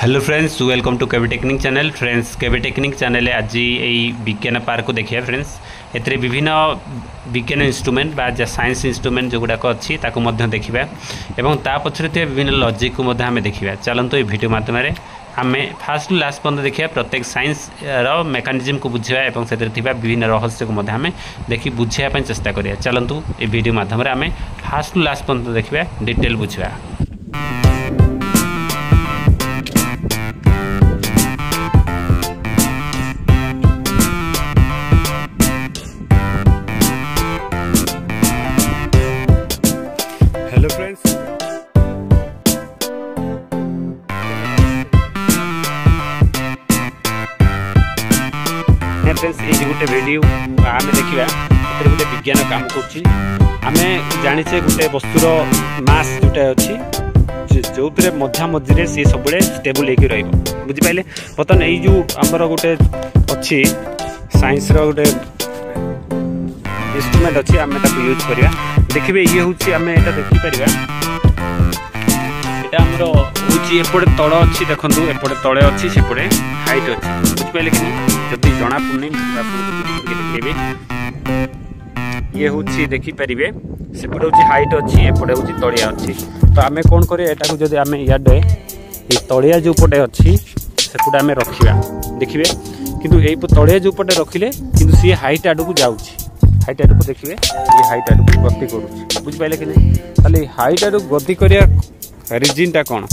Hello friends, welcome to KV technic channel. Friends, KV technic channel आज यही विज्ञान park को देखिए। फ्रेंड्स, एते विभिन्न विज्ञान इंस्ट्रूमेंट बा साइंस इंस्ट्रूमेंट जो गुड़ाक अच्छी देखा एवं ता पछरे थे विभिन्न लॉजिक को आम देखा। चलते ये वीडियो माध्यम आम फास्ट लास्ट पर्यंत देखा प्रत्येक साइंस रो मेकानिज्म को बुझा और से विभिन्न रहस्य को आम देखी बुझापी चेष्टा करिया। चलतु ये वीडियो माध्यम आम फास्ट लास्ट पर्यंत देखा डिटेल बुझा। हेलो फ्रेंड्स, ये गोटे वीडियो आम देखा गोटे विज्ञान काम कर जाचे गोटे वस्तुर मास जोटा अच्छी जो मझा मझे सी सब स्टेबल हो बुझिपारे। बर्तमान ये जो आमर गोटे अच्छी साइंस गोटे इंस्ट्रूमेंट अच्छी आम यूज करवा। देखिए ये हूँ आम यहाँ देखिपर आमर हूँ एपटे तल अच्छी देखूँ एपटे तले अच्छी सेपटे हाइट अच्छी बुझिपारे कि जदि जना पड़नी देखेबे। ये हूँ देखिपर सेपटे हूँ हाइट अच्छी एपटे हूँ तलिया अच्छी। तो आम कौन करा जब आम इे तलिया जो पटे अच्छी सेपटे आम रखा देखिए किंतु ये तलिया जो पटे रखिले किंतु सी हाइट आड़ को जाऊँ हाइट आड़ को देखिए ये हाइट आड़ को गति कर बुझिपारे कि नहीं। हाइट आड़ गति कर रिजिनटा कौन